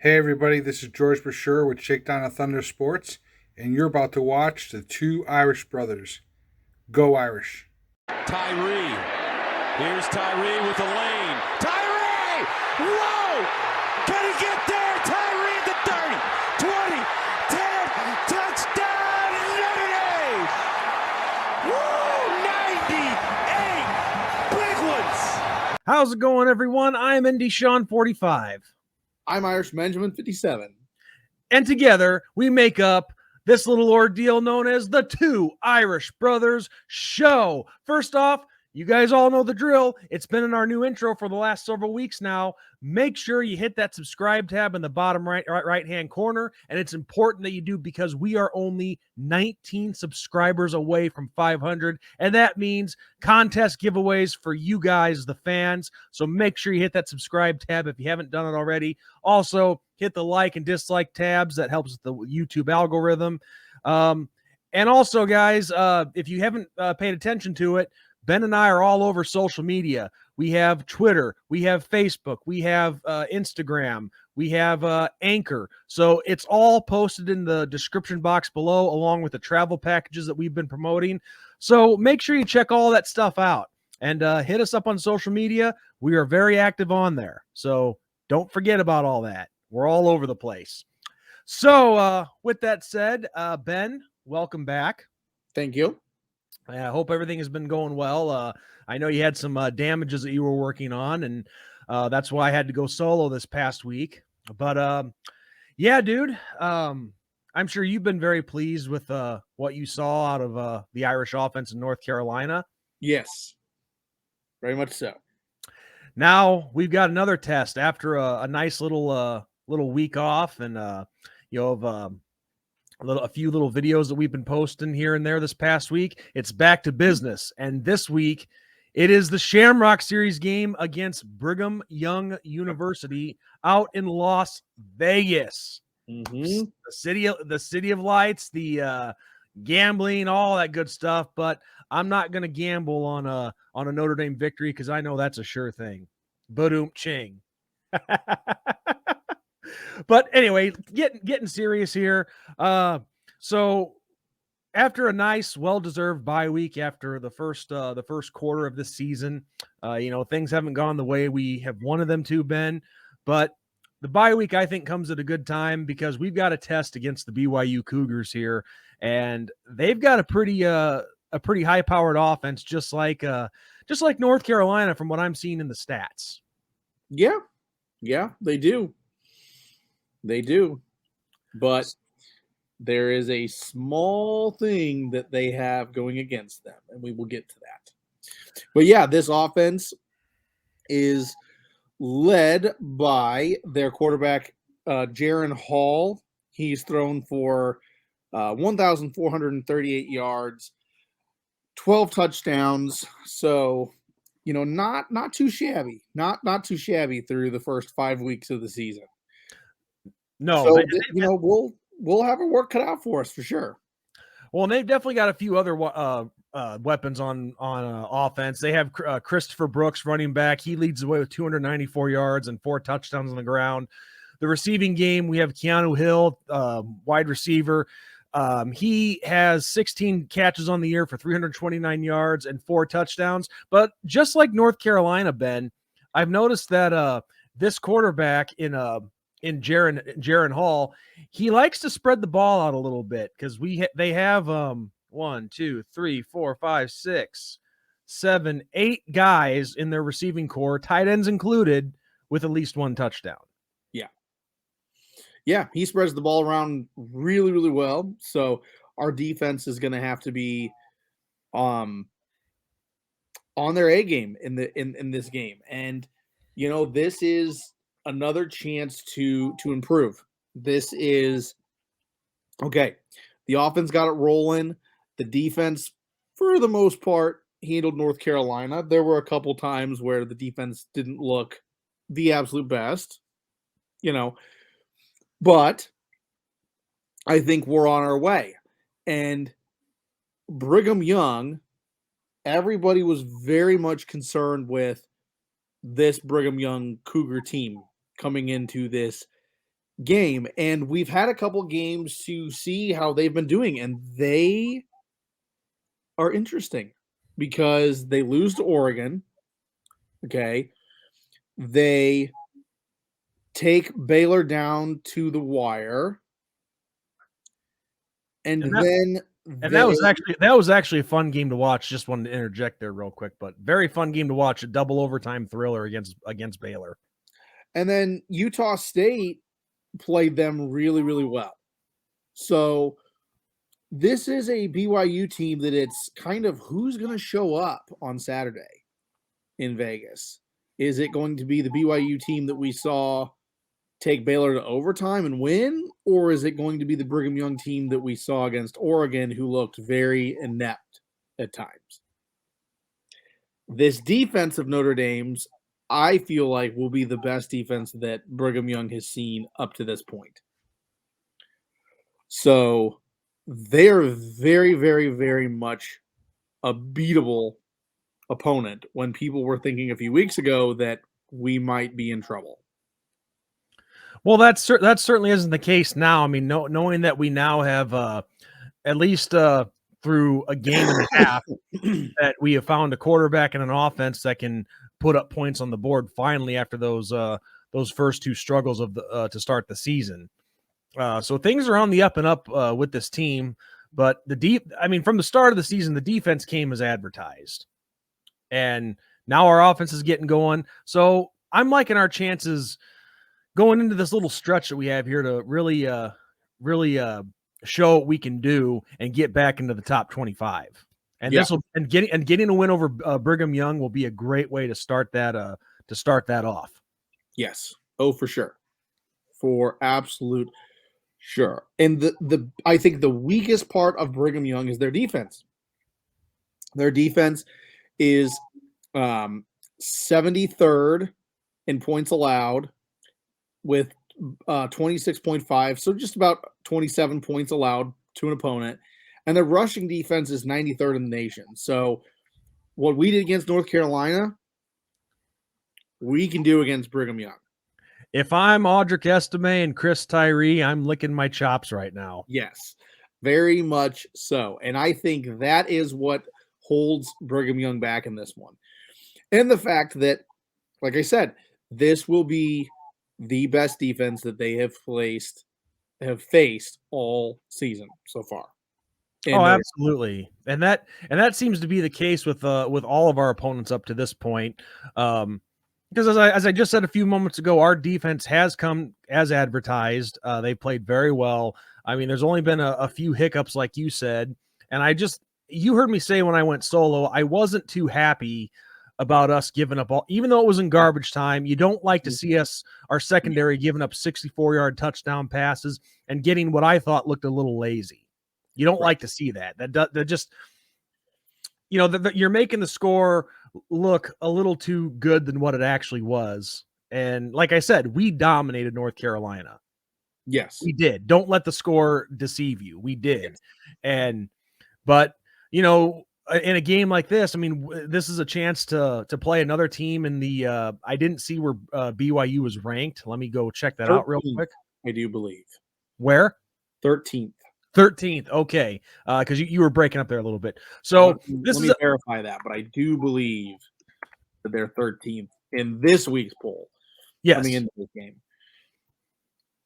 Hey everybody, this is George Brasher with Shakedown of Thunder Sports, and you're about to watch the two Irish brothers. Go Irish. Tyree. Here's Tyree with the lane. Tyree! Whoa! Can he get there? Tyree at the 30, 20, 10, touchdown, Notre Dame! Woo! 98 big ones! How's it going, everyone? I'm Indy Sean 45. I'm Irish Benjamin 57. And together, we make up this little ordeal known as the Two Irish Brothers Show. First off, you guys all know the drill. It's been in our new intro for the last several weeks now. Make sure you hit that subscribe tab in the bottom right-hand corner. And it's important that you do because we are only 19 subscribers away from 500. And that means contest giveaways for you guys, the fans. So make sure you hit that subscribe tab if you haven't done it already. Also, hit the like and dislike tabs. That helps with the YouTube algorithm. And also, guys, if you haven't paid attention to it, Ben and I are all over social media. We have Twitter, we have Facebook, we have Instagram, we have Anchor. So it's all posted in the description box below, along with the travel packages that we've been promoting. So make sure you check all that stuff out and hit us up on social media. We are very active on there. So don't forget about all that. We're all over the place. So with that said, Ben, welcome back. Thank you. I hope everything has been going well. I know you had some damages that you were working on, and that's why I had to go solo this past week. But yeah, dude, I'm sure you've been very pleased with what you saw out of the Irish offense in North Carolina. Yes, very much so. Now we've got another test after a nice little week off, and a few little videos that we've been posting here and there this past week. It's back to business. And this week, it is the Shamrock Series game against Brigham Young University out in Las Vegas. Mm-hmm. The city of lights, the gambling, all that good stuff. But I'm not going to gamble on a Notre Dame victory because I know that's a sure thing. Ba-doom-ching. But anyway, getting serious here. So after a nice, well-deserved bye week after the first quarter of this season, things haven't gone the way we have wanted them to, Ben. But the bye week, I think, comes at a good time because we've got a test against the BYU Cougars here, and they've got a pretty high-powered offense, just like North Carolina, from what I'm seeing in the stats. Yeah, they do. They do. But there is a small thing that they have going against them, and we will get to that. But yeah, this offense is led by their quarterback, Jaron Hall. He's thrown for 1,438 yards, 12 touchdowns. So, not too shabby. Not too shabby through the first 5 weeks of the season. No, so, we'll have our work cut out for us for sure. Well, and they've definitely got a few other weapons on offense. They have Christopher Brooks, running back. He leads the way with 294 yards and 4 touchdowns on the ground. The receiving game, we have Keanu Hill, wide receiver. He has 16 catches on the year for 329 yards and 4 touchdowns. But just like North Carolina, Ben, I've noticed that this quarterback in Jaron Hall, he likes to spread the ball out a little bit because they have 1, 2, 3, 4, 5, 6, 7, 8 guys in their receiving core, tight ends included, with at least 1 touchdown. Yeah, he spreads the ball around really, really well. So our defense is going to have to be on their A game in this game, and this is another chance to improve. This is okay. The offense got it rolling. The defense, for the most part, handled North Carolina. There were a couple times where the defense didn't look the absolute best, but I think we're on our way. And Brigham Young, everybody was very much concerned with this Brigham Young Cougar team coming into this game, and we've had a couple games to see how they've been doing, and they are interesting because they lose to Oregon. Okay. They take Baylor down to the wire. And then that was actually a fun game to watch. Just wanted to interject there real quick, but very fun game to watch, a double overtime thriller against Baylor. And then Utah State played them really, really well. So this is a BYU team that it's kind of who's going to show up on Saturday in Vegas. Is it going to be the BYU team that we saw take Baylor to overtime and win, or is it going to be the Brigham Young team that we saw against Oregon, who looked very inept at times? This defense of Notre Dame's, I feel like, will be the best defense that Brigham Young has seen up to this point. So they are very, very, very much a beatable opponent when people were thinking a few weeks ago that we might be in trouble. Well, that certainly isn't the case now. I mean, knowing that we now have at least through a game and a half that we have found a quarterback and an offense that can put up points on the board finally after those first two struggles of the to start the season. So things are on the up and up with this team, but from the start of the season, the defense came as advertised, and now our offense is getting going. So I'm liking our chances going into this little stretch that we have here to really show what we can do and get back into the top 25. And getting a win over Brigham Young will be a great way to start that off. Yes. Oh, for sure. For absolute sure. And I think the weakest part of Brigham Young is their defense. Their defense is 73rd in points allowed with 26.5, so just about 27 points allowed to an opponent. And the rushing defense is 93rd in the nation. So what we did against North Carolina, we can do against Brigham Young. If I'm Audric Estime and Chris Tyree, I'm licking my chops right now. Yes, very much so. And I think that is what holds Brigham Young back in this one. And the fact that, like I said, this will be the best defense that they have faced all season so far. Oh, absolutely. And that seems to be the case with all of our opponents up to this point. Because as I just said a few moments ago, our defense has come as advertised. They played very well. I mean, there's only been a few hiccups, like you said. And you heard me say when I went solo, I wasn't too happy about us giving up all, even though it was in garbage time. You don't like to see our secondary giving up 64-yard touchdown passes and getting what I thought looked a little lazy. You don't like to see that. That just, you're making the score look a little too good than what it actually was. And like I said, we dominated North Carolina. Yes, we did. Don't let the score deceive you. We did. Yes. But in a game like this, I mean, this is a chance to play another team in the I didn't see where BYU was ranked. Let me go check that 13th, out real quick. I do believe. Where? 13th. 13th. Okay. Because you were breaking up there a little bit. So let me verify that, but I do believe that they're 13th in this week's poll. Yes. Coming into this game.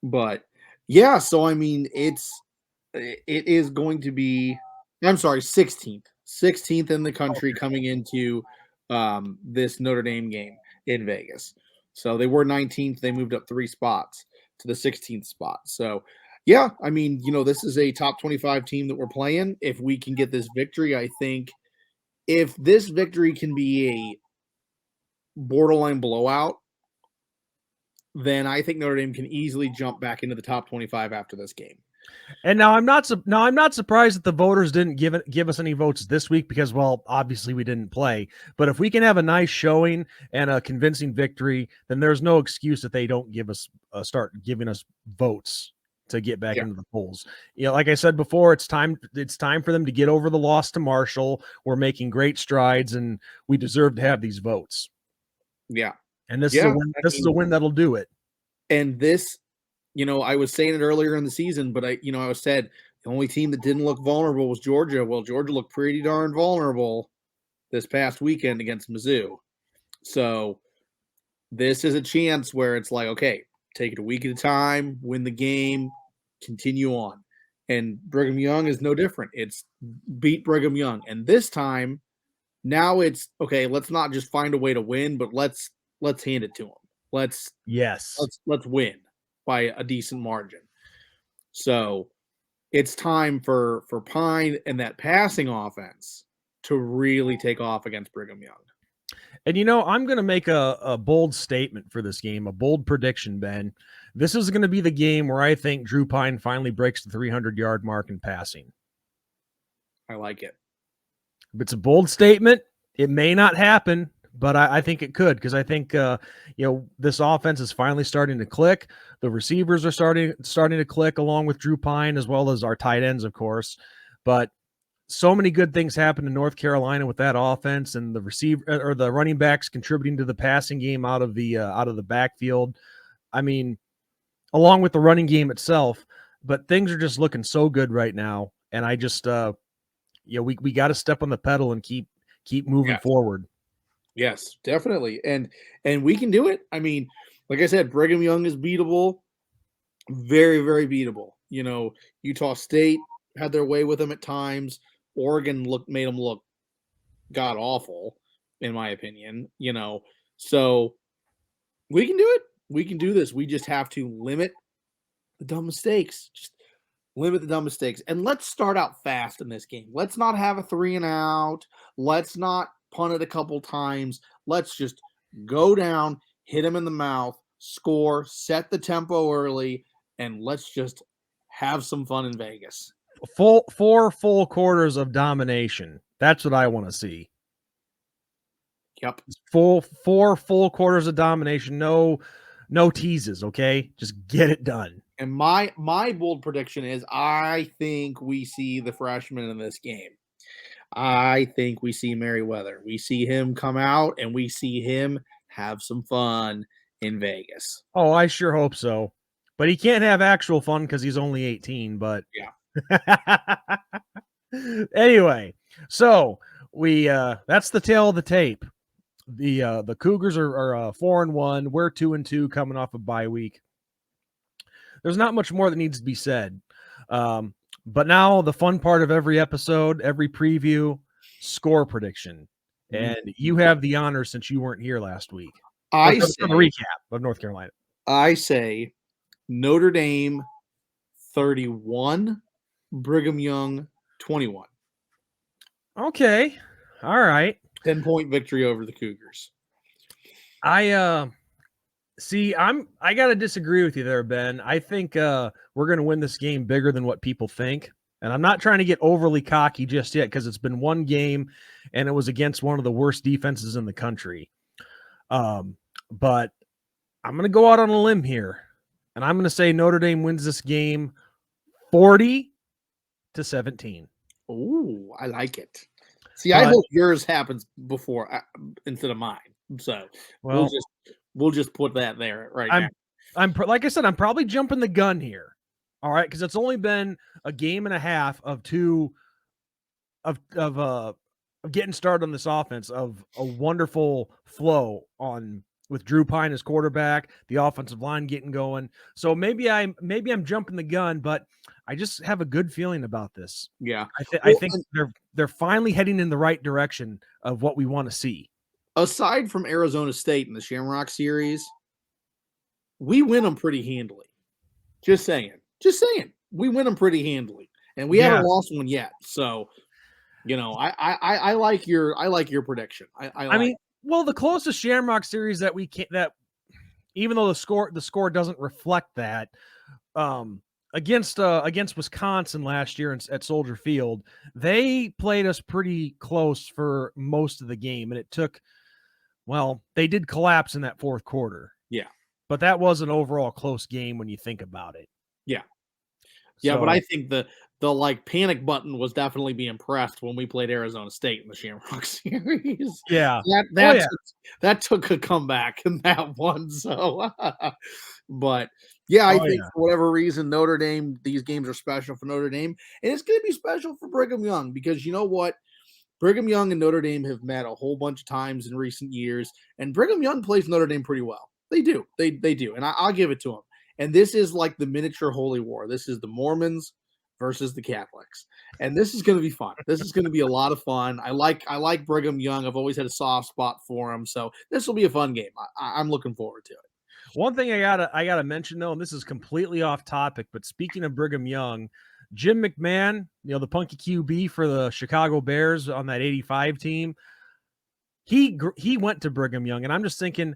But yeah, so I mean, it is going to be, I'm sorry, 16th in the country coming into this Notre Dame game in Vegas. So they were 19th. They moved up 3 spots to the 16th spot. So, yeah, I mean, this is a top 25 team that we're playing. If we can get this victory, I think if this victory can be a borderline blowout, then I think Notre Dame can easily jump back into the top 25 after this game. And now I'm not surprised that the voters didn't give us any votes this week because, well, obviously we didn't play. But if we can have a nice showing and a convincing victory, then there's no excuse that they don't start giving us votes to get back into the polls. Like I said before, it's time for them to get over the loss to Marshall. We're making great strides, and we deserve to have these votes. Yeah, and this is a win. This is a win that'll do it. And this I was saying it earlier in the season, but I was said the only team that didn't look vulnerable was Georgia. Well, Georgia looked pretty darn vulnerable this past weekend against Mizzou. So this is a chance where it's like, okay, take it a week at a time, win the game, continue on. And Brigham Young is no different. It's beat Brigham Young. And this time, now it's okay, let's not just find a way to win, but let's hand it to them. Let's win by a decent margin. So it's time for Pine and that passing offense to really take off against Brigham Young. And I'm going to make a bold statement for this game, a bold prediction, Ben. This is going to be the game where I think Drew Pine finally breaks the 300-yard mark in passing. I like it. It's a bold statement. It may not happen, but I think it could, because I think this offense is finally starting to click. The receivers are starting to click along with Drew Pine, as well as our tight ends, of course. But so many good things happened in North Carolina with that offense, and the running backs contributing to the passing game out of the backfield. I mean, along with the running game itself, but things are just looking so good right now. And I just, we got to step on the pedal and keep moving forward. Yes, definitely. And we can do it. I mean, like I said, Brigham Young is beatable. Very, very beatable. Utah State had their way with them at times. Oregon made them look god awful, in my opinion. So we can do it. We can do this. We just have to limit the dumb mistakes. Just limit the dumb mistakes. And let's start out fast in this game. Let's not have a 3 and out. Let's not punt it a couple times. Let's just go down, hit him in the mouth, score, set the tempo early, and let's just have some fun in Vegas. 4 full quarters of domination. That's what I want to see. Yep. 4 full quarters of domination. No teases, okay? Just get it done. And my bold prediction is I think we see the freshman in this game. I think we see Merriweather. We see him come out, and we see him have some fun in Vegas. Oh, I sure hope so. But he can't have actual fun because he's only 18, but yeah. Anyway, so we that's the tail of the tape. The Cougars are 4-1. We're 2-2 coming off a bye week. There's not much more that needs to be said. But now the fun part of every episode, every preview, score prediction. And you have the honor since you weren't here last week. I say a recap of North Carolina. I say Notre Dame 31, Brigham Young 21. Okay. All right. 10-point victory over the Cougars. I got to disagree with you there, Ben. I think we're going to win this game bigger than what people think. And I'm not trying to get overly cocky just yet, because it's been one game and it was against one of the worst defenses in the country. But I'm going to go out on a limb here, and I'm going to say Notre Dame wins this game 40-17. Oh, I like it. See, I hope yours happens before instead of mine. So we'll just put that there now. I'm like I said, I'm probably jumping the gun here. All right, because it's only been a game and a half of getting started on this offense, of a wonderful flow with Drew Pine as quarterback, the offensive line getting going. So maybe I'm jumping the gun, but I just have a good feeling about this. Yeah, I think they're finally heading in the right direction of what we want to see. Aside from Arizona State in the Shamrock Series, we win them pretty handily. Just saying, we win them pretty handily, and we haven't lost one yet. So, I like your prediction. I mean, well, the closest Shamrock Series that we can, that even though the score doesn't reflect that, against Wisconsin last year at Soldier Field, they played us pretty close for most of the game, and it took. Well, they did collapse in that fourth quarter. Yeah. But that was an overall close game when you think about it. Yeah. Yeah, but I think the panic button was definitely being pressed when we played Arizona State in the Shamrock Series. Yeah. That took a comeback in that one. So but Yeah, I Oh, think yeah. for whatever reason, Notre Dame, these games are special for Notre Dame. And it's going to be special for Brigham Young because you know what? Brigham Young and Notre Dame have met a whole bunch of times in recent years, and Brigham Young plays Notre Dame pretty well. They do. They do. And I'll give it to them. And this is like the miniature holy war. This is the Mormons versus the Catholics. And this is going to be fun. This is going to be a lot of fun. I like Brigham Young. I've always had a soft spot for him. So this will be a fun game. I'm looking forward to it. One thing I gotta mention though, and this is completely off topic, but speaking of Brigham Young, Jim McMahon, the punky QB for the Chicago Bears on that 85 team, he went to Brigham Young, and I'm just thinking,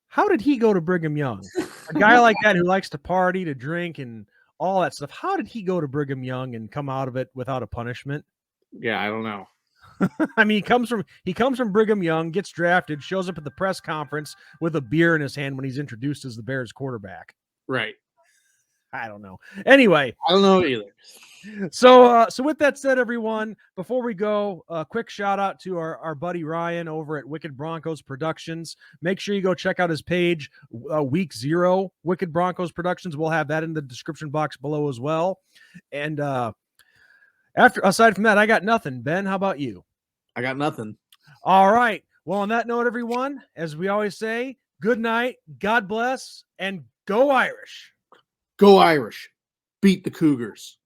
how did he go to Brigham Young? A guy like that who likes to party, to drink, and all that stuff. How did he go to Brigham Young and come out of it without a punishment? Yeah, I don't know. I mean, he comes from Brigham Young, gets drafted, shows up at the press conference with a beer in his hand when he's introduced as the Bears quarterback. Right. I don't know. Anyway, I don't know either. So with that said, everyone, before we go, a quick shout out to our buddy Ryan over at Wicked Broncos Productions. Make sure you go check out his page, Week 0 Wicked Broncos Productions. We'll have that in the description box below as well. And aside from that, I got nothing. Ben, how about you? I got nothing. All right. Well, on that note, everyone, as we always say, good night, God bless, and go Irish. Go Irish. Beat the Cougars.